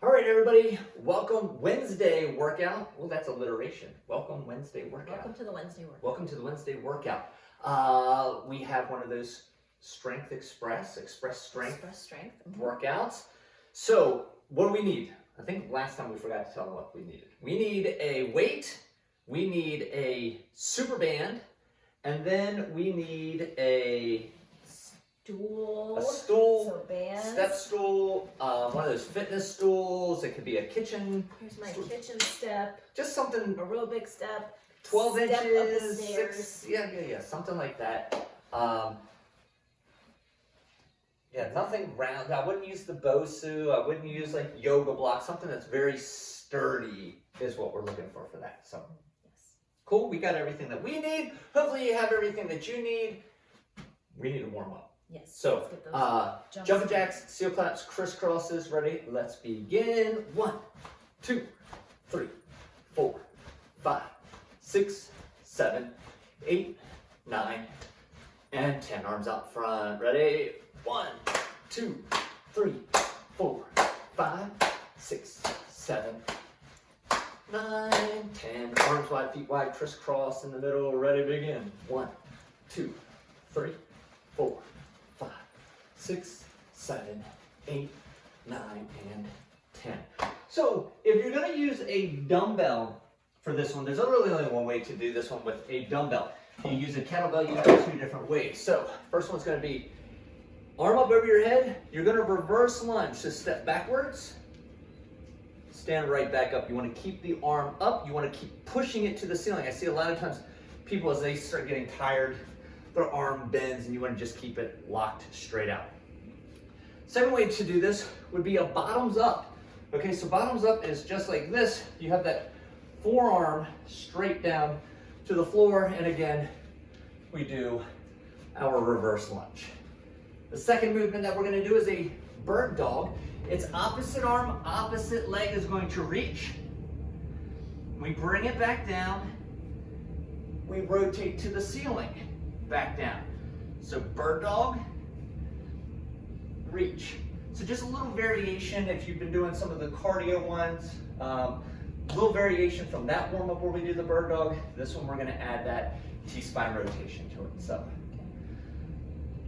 All right, everybody, welcome Wednesday workout. Well, that's alliteration. Welcome Wednesday workout. Welcome to the Wednesday workout. Welcome to the Wednesday workout. We have one of those Strength Express strength workouts. So what do we need? I think last time we forgot to tell them what we needed. We need a weight, we need a super band, and then we need a stool, so bands. step stool, one of those fitness stools. It could be a kitchen. Here's my kitchen step. Just something. Aerobic step. 12 step inches. up the stairs. 6. Yeah. Something like that. Yeah, nothing round. I wouldn't use the Bosu. I wouldn't use like yoga blocks. Something that's very sturdy is what we're looking for that. So, Yes. Cool. We got everything that we need. Hopefully, you have everything that you need. We need to warm up. Yes. So, let's get those jumping jacks, seal claps, crisscrosses, ready? Let's begin. 1, 2, 3, 4, 5, 6, 7, 8, 9, and 10. Arms out front. Ready? 1, 2, 3, 4, 5, 6, 7, 9, 10. Arms wide, feet wide, crisscross in the middle. Ready? Begin. 1, 2, 3, 4, 5, 6, 7, 8, 9, and 10. So if you're going to use a dumbbell for this one, there's really only one way to do this one with a dumbbell. You use a kettlebell, you have 2 different ways. So first one's going to be arm up over your head. You're going to reverse lunge. So step backwards, stand right back up. You want to keep the arm up. You want to keep pushing it to the ceiling. I see a lot of times people, as they start getting tired, their arm bends and you want to just keep it locked straight out. Second way to do this would be a bottoms up. Okay, so bottoms up is just like this. You have that forearm straight down to the floor, and again, we do our reverse lunge. The second movement that we're going to do is a bird dog. It's opposite arm, opposite leg is going to reach. We bring it back down. We rotate to the ceiling. Back down. So bird dog, reach. So just a little variation if you've been doing some of the cardio ones. Little variation from that warm up where we do the bird dog. This one we're going to add that T-spine rotation to it. So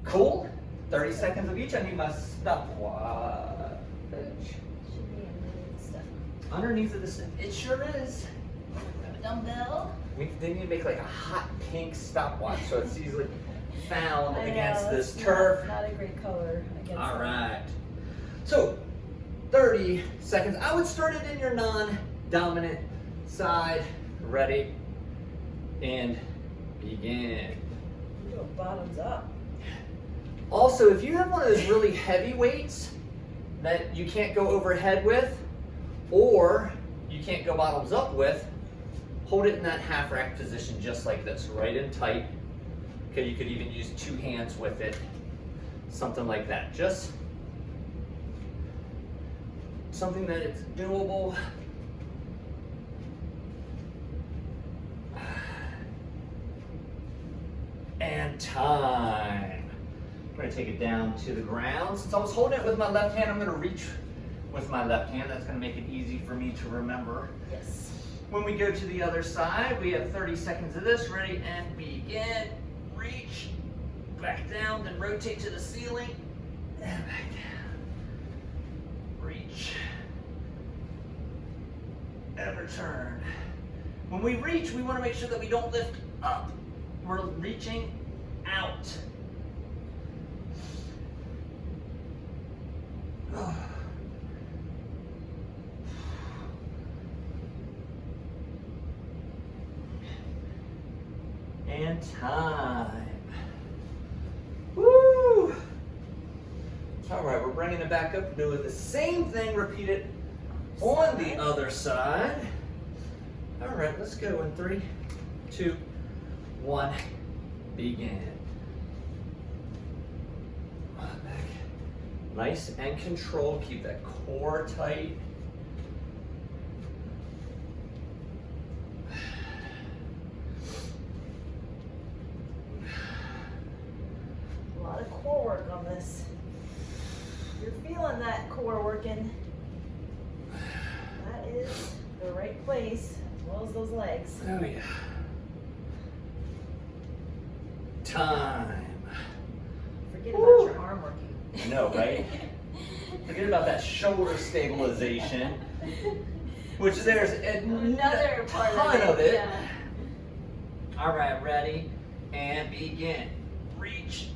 cool. 30 seconds of each. I need my stopwatch. Should be underneath the step. Underneath of the step. It sure is. Grab a dumbbell. They need to make like a hot pink stopwatch so it's easily found I know, against this it's turf. Not a great color against All that. right. So 30 seconds. I would start it in your non-dominant side. Ready? And begin. You do a bottoms up. Also, if you have one of those really heavy weights that you can't go overhead with, or you can't go bottoms up with, hold it in that half rack position just like this, right and tight. Okay, you could even use 2 hands with it, something like that. Just something that it's doable. And time. I'm going to take it down to the ground. Since I was holding it with my left hand, I'm going to reach with my left hand. That's going to make it easy for me to remember. Yes. When we go to the other side, we have 30 seconds of this. Ready and begin. Reach, back down, then rotate to the ceiling, and back down. Reach, and return. When we reach, we want to make sure that we don't lift up. We're reaching out. And time. Woo! All right, we're bringing it back up, doing the same thing, repeat it on the other side. All right, let's go in 3, 2, 1, begin. Back. Nice and controlled, keep that core tight. A lot of core work on this. You're feeling that core working. is the right place, as well as those legs. Oh yeah. Time. Forget Woo. about your arm working. I know, right? Forget about that shoulder stabilization, which there's Another part ton of it. Yeah. All right, ready, and begin. Reach,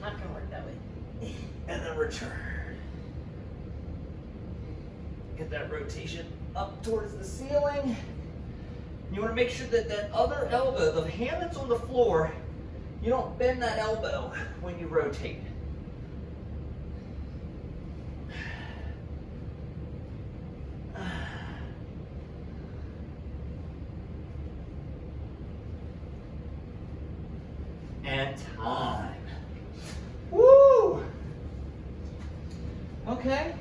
Not gonna work that way. and then return. Get that rotation up towards the ceiling. You want to make sure that that other elbow, the hand that's on the floor, you don't bend that elbow when you rotate. And time. Woo! Okay.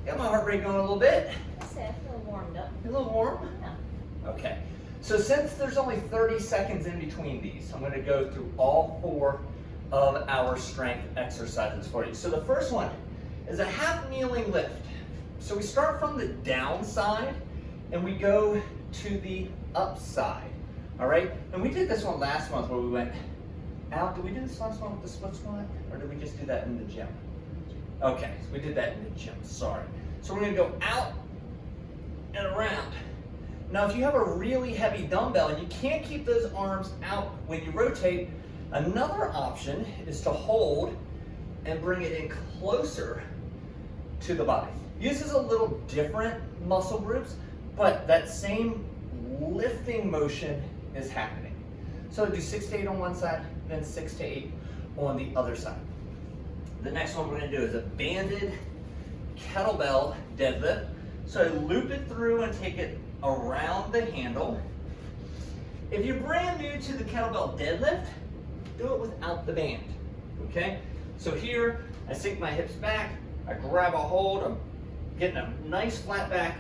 Got my heart rate going a little bit. I say I feel warmed up. A little warm. Yeah. Okay. So since there's only 30 seconds in between these, I'm going to go through all 4 of our strength exercises for you. So the first one is a half kneeling lift. So we start from the down side and we go to the up side. All right? And we did this one last month where we went out. Did we do this last one with the split squat? Or did we just do that in the gym? Okay, so we did that in the gym, sorry. So we're gonna go out and around. Now if you have a really heavy dumbbell and you can't keep those arms out when you rotate, another option is to hold and bring it in closer to the body. Uses a little different muscle groups, but that same lifting motion is happening. So do 6 to 8 on one side, then 6 to 8 on the other side. The next one we're going to do is a banded kettlebell deadlift. So I loop it through and take it around the handle. If you're brand new to the kettlebell deadlift, do it without the band, okay? So here, I sink my hips back, I grab a hold, I'm getting a nice flat back,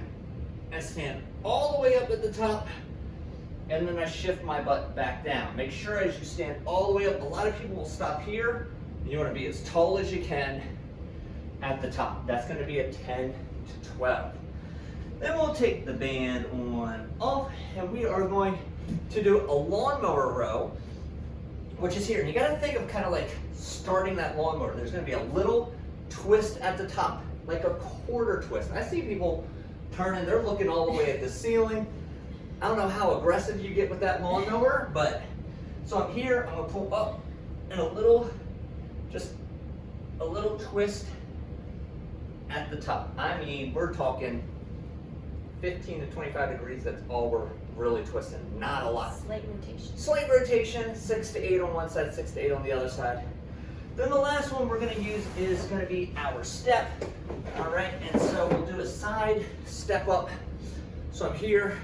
I stand all the way up at the top, and then I shift my butt back down. Make sure as you stand all the way up, a lot of people will stop here, and you want to be as tall as you can at the top. That's going to be a 10 to 12. Then we'll take the band on off, and we are going to do a lawnmower row, which is here. And you got to think of kind of like starting that lawnmower. There's going to be a little twist at the top, like a quarter twist. I see people turning, they're looking all the way at the ceiling. I don't know how aggressive you get with that lawnmower, but so I'm here, I'm gonna pull up and just a little twist at the top. I mean, we're talking 15 to 25 degrees, that's all we're really twisting, not a lot. Slight rotation. Slight rotation, 6 to 8 on one side, 6 to 8 on the other side. Then the last one we're gonna use is gonna be our step. All right, and so we'll do a side step up. So I'm here,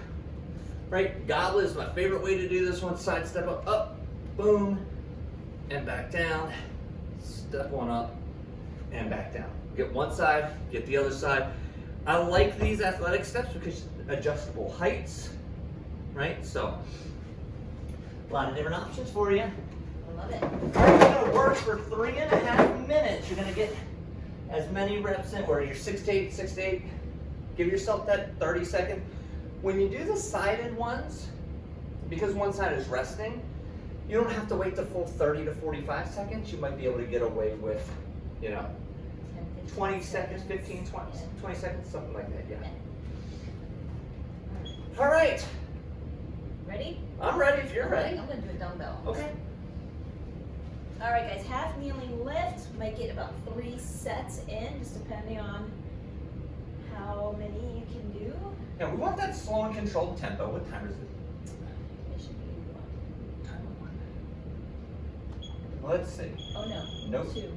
right? Goblet is my favorite way to do this one. Side step up, boom, and back down. Step one up, and back down. Get one side, get the other side. I like these athletic steps because adjustable heights, right? So, a lot of different options for you. I love it. All right, you're gonna work for 3.5 minutes. You're gonna get as many reps in, or you're 6 to 8, 6 to 8. Give yourself that 30-second. When you do the sided ones, because one side is resting, you don't have to wait the full 30 to 45 seconds. You might be able to get away with, 20 seconds, 15, 20 seconds, something like that, yeah. All right. Ready? I'm ready if you're ready. I'm gonna do a dumbbell. Okay. All right, guys, half kneeling lift. Might get about 3 sets in, just depending on how many you can do. Yeah, we want that slow and controlled tempo. What time is it? It should be Let's see. Oh no. Nope. 2.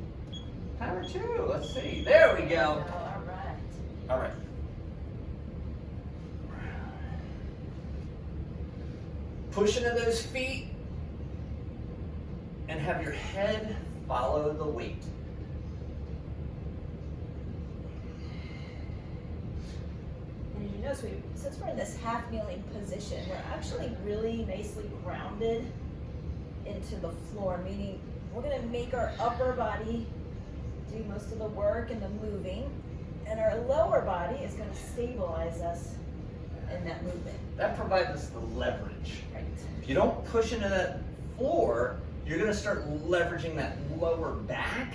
Timer 2. Let's see. There we go. All right. All right. Push into those feet and have your head follow the weight. And as you notice, since we're in this half kneeling position, we're actually really nicely grounded into the floor, meaning we're gonna make our upper body do most of the work and the moving, And our lower body is going to stabilize us in that movement. That provides us the leverage. Right. If you don't push into that floor, you're going to start leveraging that lower back,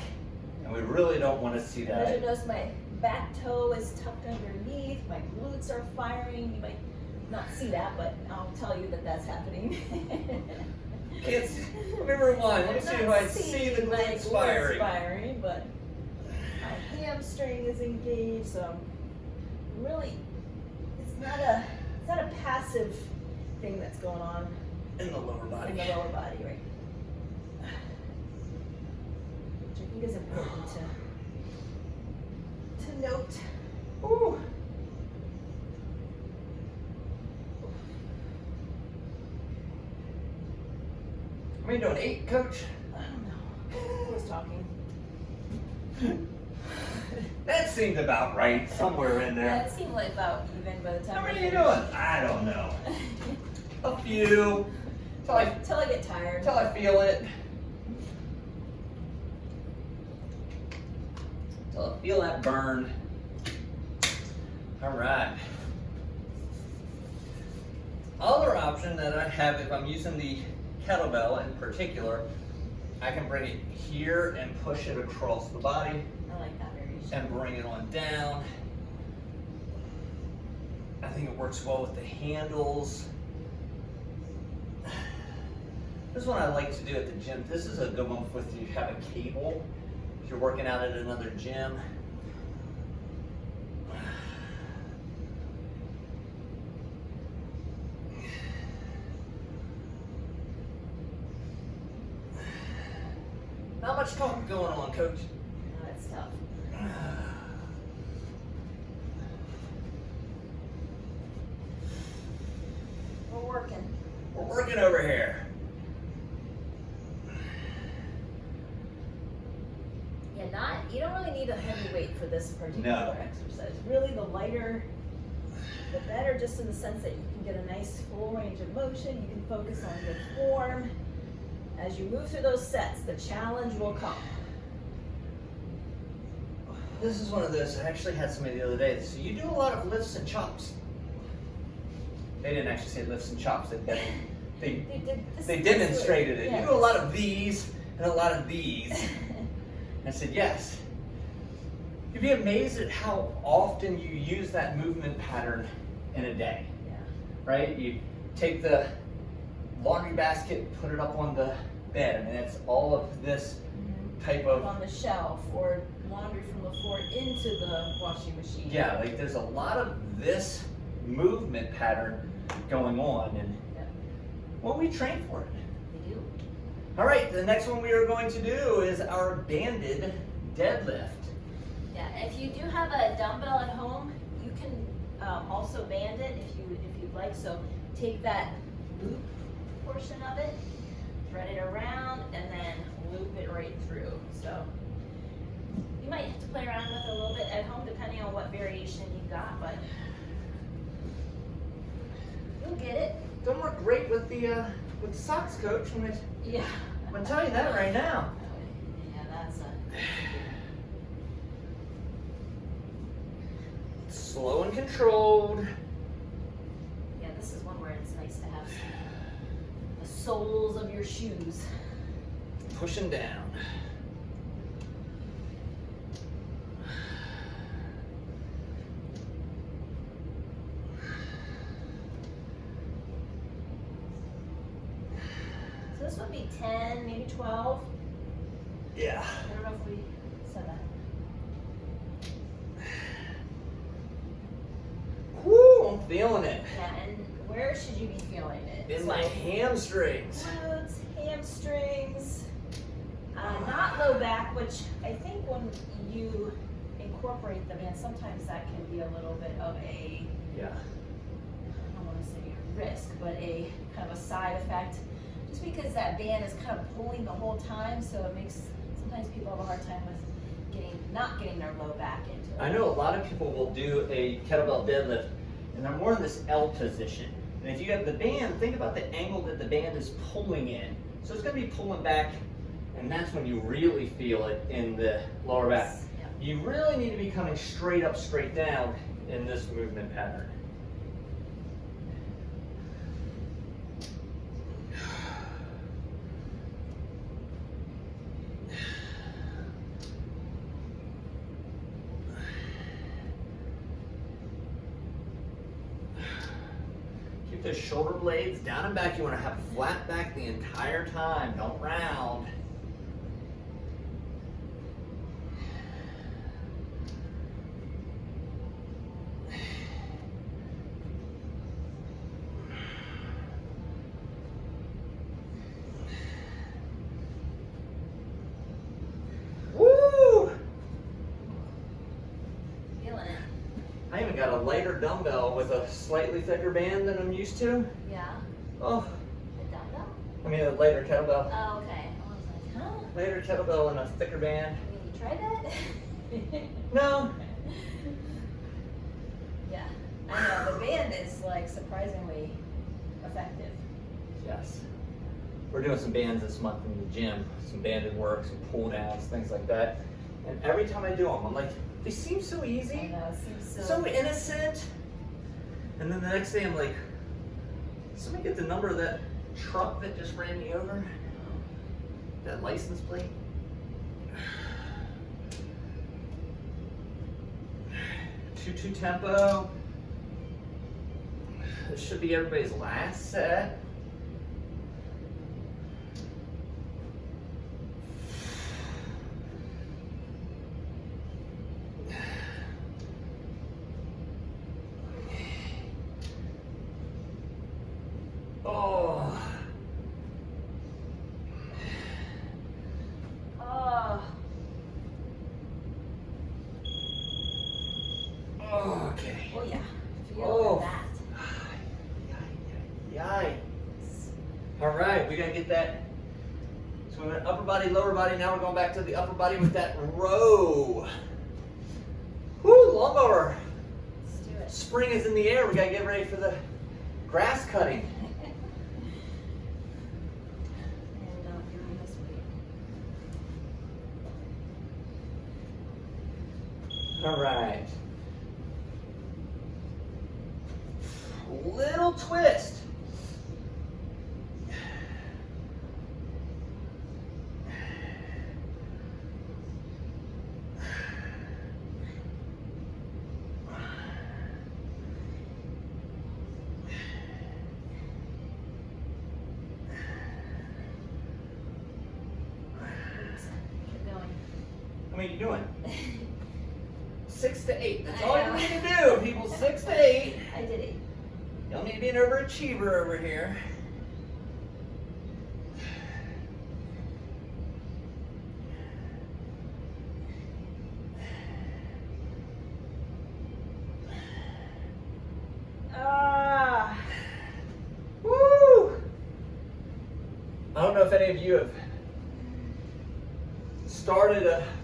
and we really don't want to see And as that. you notice, my back toe is tucked underneath, my glutes are firing. You might not see that, but I'll tell you that that's happening. Kids, let me rewind. Let me see if I see the my glutes firing. firing, but my hamstring is engaged, so really, it's not a passive thing that's going on In the lower body. in the lower body, right? Which I think is important to note. Ooh. How many doing? 8, Coach? I don't know. Who was talking? That seemed about right, somewhere in Yeah, there. it seemed like about even by the time. How many we are you doing? I don't know. A few. Till I get tired. feel it. Till I feel that burn. All right. Other option that I have, if I'm using the kettlebell in particular, I can bring it here and push it across the body I like that variation. and bring it on down. I think it works well with the handles. This is one I like to do at the gym. This is a good one if you have a cable. If you're working out at another gym. Not much talking going on, Coach. No, it's tough. We're working. We're working over here. Yeah, you don't really need a heavy weight for this particular No. exercise. Really, the lighter, the better, just in the sense that you can get a nice full range of motion. You can focus on good form. As you move through those sets, the challenge will come. This is one of those, I actually had somebody the other day. So you do a lot of lifts and chops. They didn't actually say lifts and chops. They demonstrated it. Yeah. You do a lot of these and a lot of these. I said, yes. You'd be amazed at how often you use that movement pattern in a day, Yeah. right? You take the laundry basket, put it up on the bed. I mean, it's all of this type Put it of, on the shelf or laundry from the floor into the washing machine. yeah, like there's a lot of this movement pattern going on, and Yeah. well, we train for it. We do. All right, the next one we are going to do is our banded deadlift. Yeah, if you do have a dumbbell at home, you can also band it if you'd like. So take that loop portion of it, thread it around, and then loop it right through. So you might have to play around with it a little bit at home, depending on what variation you got, but you'll get it. Don't work great with the socks, Coach. Yeah. I'm gonna tell you that right now. Yeah, that's a. Slow and controlled. Yeah, this is one where it's nice to have the soles of your shoes. Pushing down. So this would be 10, maybe 12. Yeah. I don't know if we said that. Woo, I'm feeling it. Yeah, and where should you be feeling it? In So, my hamstrings. glutes, hamstrings, not low back, which I think when you incorporate the band, sometimes that can be a little bit of a, Yeah. I don't want to say risk, but a kind of a side effect. Just because that band is kind of pulling the whole time, so it makes, sometimes people have a hard time with not getting their low back into it. I know a lot of people will do a kettlebell deadlift and they're more in this L position. And if you have the band, think about the angle that the band is pulling in. So it's going to be pulling back, and that's when you really feel it in the lower back. Yeah. You really need to be coming straight up, straight down in this movement pattern. Keep those shoulder blades down and back. You want to have flat back the entire time. Don't round. I even got a lighter dumbbell with a slightly thicker band than I'm used to. Yeah. Oh. A dumbbell? I mean a lighter kettlebell. Oh, okay. I was like, huh? Lighter kettlebell and a thicker band. I mean, you tried that? No. Yeah. I know, the band is like surprisingly effective. Yes. We're doing some bands this month in the gym. Some banded work, some pull downs, things like that. And every time I do them, I'm like, they seem so easy. I know, it seems so innocent. And then the next day I'm like, somebody get the number of that truck that just ran me over? That license plate? 2-2 tempo. This should be everybody's last set. Okay. Oh yeah. Feel that. Yikes. All right, we gotta get that. So we went upper body, lower body. Now we're going back to the upper body with that row. Woo, lawnmower. Let's do it. Spring is in the air. We gotta get ready for the grass cutting. All right. Little twist. Keep going. How many are you doing? 6 to 8. That's I all know. you need to do, people. 6 to 8. I did it. You don't need to be an overachiever over here. Woo! I don't know if any of you have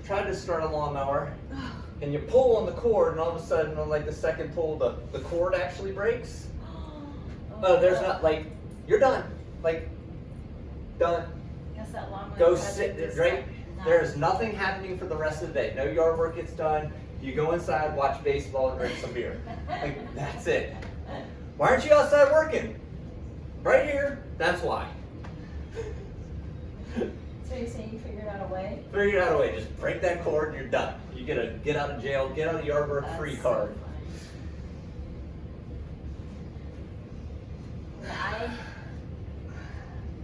tried to start a lawnmower, and you pull on the cord, and all of a sudden, on like the second pull, the cord actually breaks. Oh, there's not, like, you're done. Like, done. Guess that lawnmower Go project sit, is right? not- There's nothing happening for the rest of the day. No yard work gets done. You go inside, watch baseball, and drink some beer. Like, that's it. Why aren't you outside working? Right here, that's why. So you're saying you figured out a way? Figure out a way, just break that cord and you're done. You get a get out of jail, get out of yard work free That's card. So funny.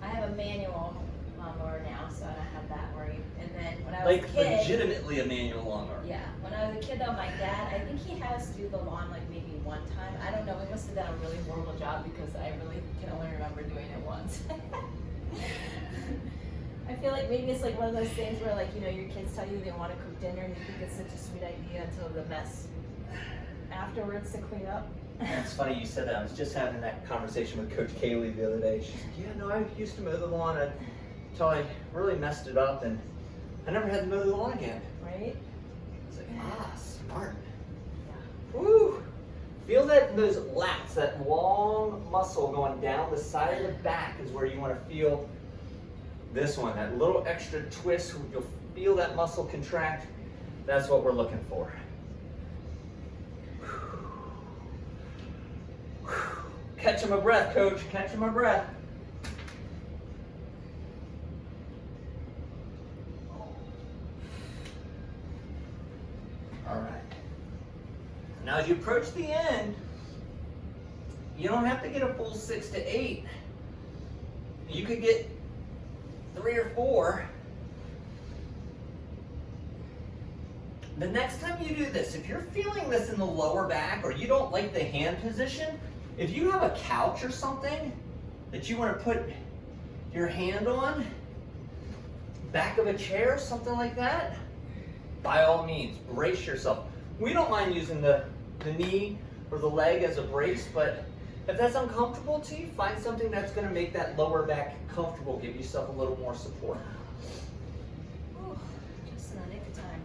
I have a manual lawnmower now, so I don't have that worry. And then when I was Like a kid, legitimately a manual lawnmower. yeah, when I was a kid though, my dad, I think he has to do the lawn like maybe one time. I don't know, we must have done a really horrible job because I really can only remember doing it once. I feel like maybe it's like one of those things where like, you know, your kids tell you they want to cook dinner and you think it's such a sweet idea until the mess afterwards to clean up. It's funny you said that. I was just having that conversation with Coach Kaylee the other day. She's like, yeah, no, I used to mow the lawn until I really messed it up and I never had to mow the lawn again. Right? It's like, smart. Yeah. Woo! Feel that those lats, that long muscle going down the side of the back is where you want to feel this one, that little extra twist. You'll feel that muscle contract. That's what we're looking for. Catching my breath, coach, catching my breath. All right. Now as you approach the end, you don't have to get a full 6 to 8. You could get 3 or 4. The next time you do this, if you're feeling this in the lower back or you don't like the hand position, if you have a couch or something that you want to put your hand on, back of a chair, something like that, by all means, brace yourself. We don't mind using the knee or the leg as a brace, but if that's uncomfortable to you, find something that's going to make that lower back comfortable, give yourself a little more support. Ooh, just in the nick of time.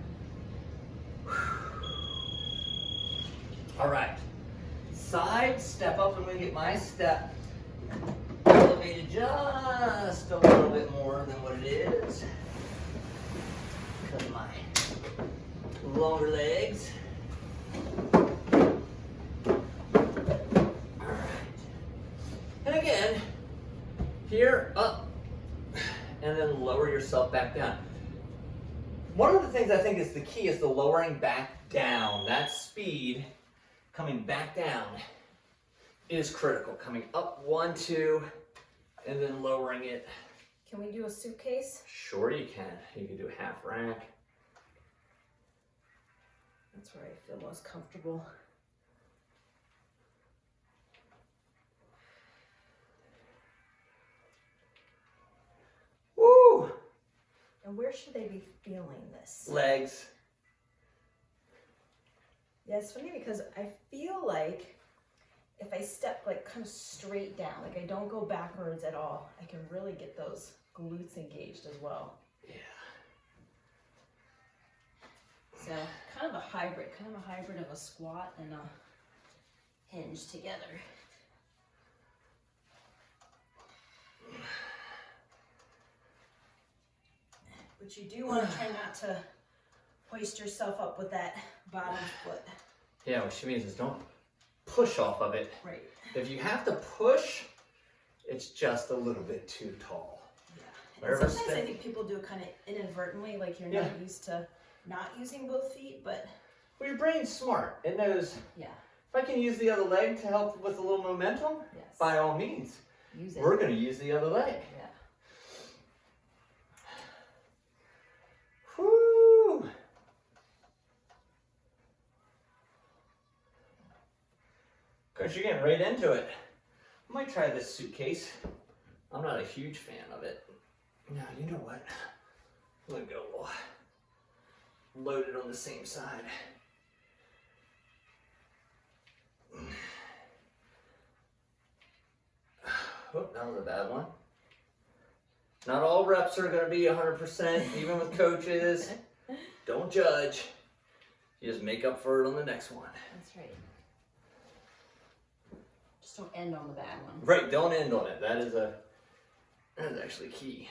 All right. Side, step up. I'm going to get my step elevated just a little bit more than what it is because of my longer legs. All right. And again, here, up, and then lower yourself back down. One of the things I think is the key is the lowering back down. That speed coming back down is critical. Coming up 1, 2, and then lowering it. Can we do a suitcase? Sure you can. You can do a half rack. That's where I feel most comfortable. Woo! And where should they be feeling this? Legs. Yeah, it's funny because I feel like if I step like kind of straight down, like I don't go backwards at all, I can really get those glutes engaged as well. Yeah. So kind of a hybrid of a squat and a hinge together. But you do want to try not to hoist yourself up with that bottom foot. Yeah, what she means is don't push off of it. Right. If you have to push, it's just a little bit too tall. Yeah. And sometimes I think people do it kind of inadvertently, like you're not used to not using both feet, but... Well, your brain's smart. It knows, yeah, if I can use the other leg to help with a little momentum, yes, by all means, use it. we're going to use the other leg. Yeah. Whoo! Coach, you're getting right into it. I might try this suitcase. I'm not a huge fan of it. Now, you know what? I'm going to go load it on the same side. Oh, that was a bad one. Not all reps are going to be 100%, even with coaches. Don't judge. You just make up for it on the next one. That's right. Just don't end on the bad one. Right, don't end on it. That is actually key.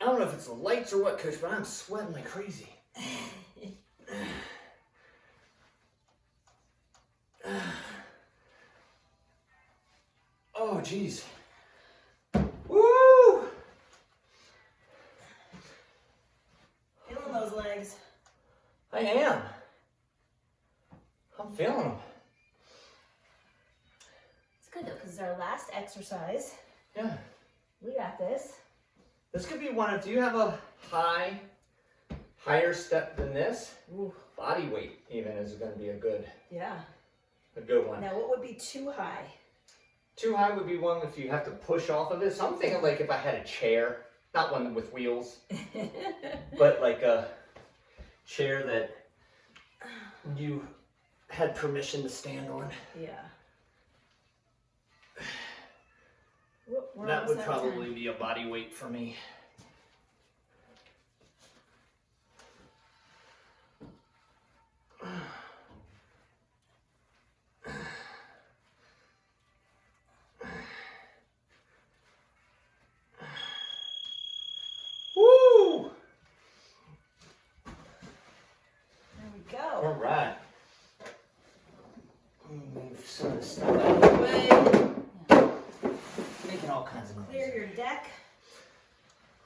I don't know if it's the lights or what, Coach, but I'm sweating like crazy. Oh, geez. Woo! Feeling those legs. I am. I'm feeling them. It's good though, because it's our last exercise. Yeah. We got this. This could be one of, do you have a higher step than this? Ooh. Body weight even is going to be a good one. Now, what would be too high? Too high would be one if you have to push off of it. So I'm thinking like if I had a chair, not one with wheels, but like a chair that you had permission to stand on. Yeah. That would probably be a body weight for me.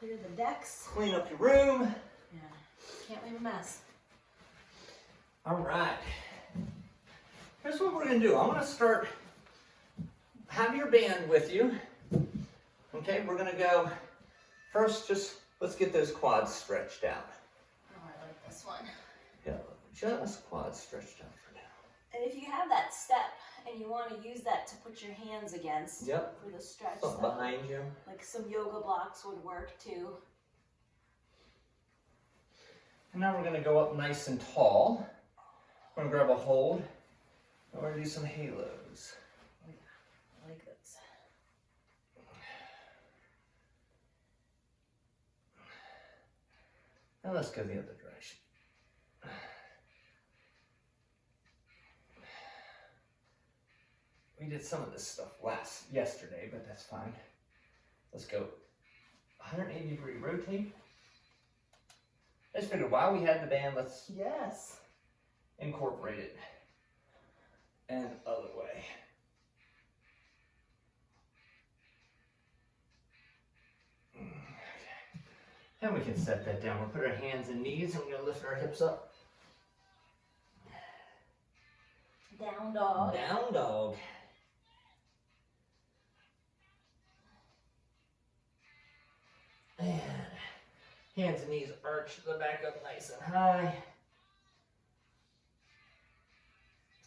Clear the decks. Clean up your room. Yeah, can't leave a mess. All right. Here's what we're gonna do. I'm gonna start, have your band with you. Okay, we're gonna go, first let's get those quads stretched out. Oh, I like this one. Yeah, just quads stretched out for now. And if you have that step and you want to use that to put your hands against for the stretch, Something behind you. Like some yoga blocks would work too. And now we're gonna go up nice and tall. We're gonna grab a hold. And we're gonna do some halos. I like this. Now let's go the other direction. We did some of this stuff yesterday, but that's fine. Let's go 180-degree rotate. I just figured while we had the band, let's incorporate it. And other way. Okay. And we can set that down. We'll put our hands and knees and we're gonna lift our hips up. Down dog. Down dog. And hands and knees arch the back up nice and high.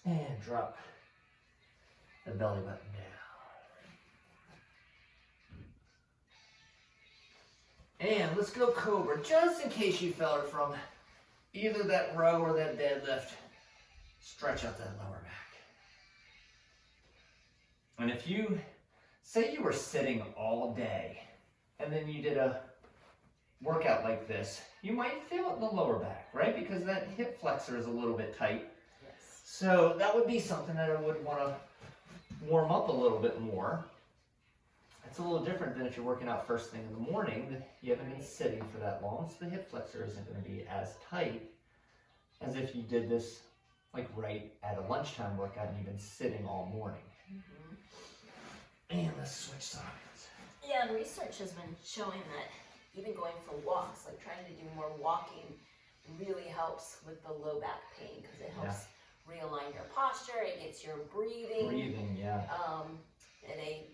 And drop the belly button down. And let's go Cobra, just in case you fell from either that row or that deadlift. Stretch out that lower back. And if you, say you were sitting all day, and then you did a workout like this, you might feel it in the lower back, right? Because that hip flexor is a little bit tight. Yes. So that would be something that I would want to warm up a little bit more. It's a little different than if you're working out first thing in the morning. You haven't been sitting for that long, so the hip flexor isn't going to be as tight as if you did this like right at a lunchtime workout and you've been sitting all morning. And let's switch sides. Yeah, and research has been showing that even going for walks, like trying to do more walking, really helps with the low back pain because it helps realign your posture. It gets your breathing. In a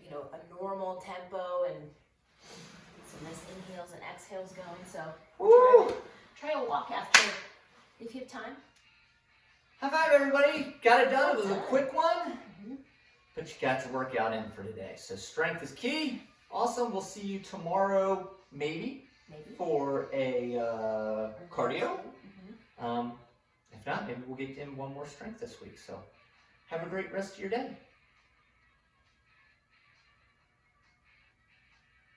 normal tempo and some nice inhales and exhales going. So try a walk after if you have time. High five, everybody. Got it done. It was a quick one, but you got your workout in for today. So strength is key. Awesome. We'll see you tomorrow, maybe. For a cardio. If not, maybe we'll get in one more strength this week. So have a great rest of your day.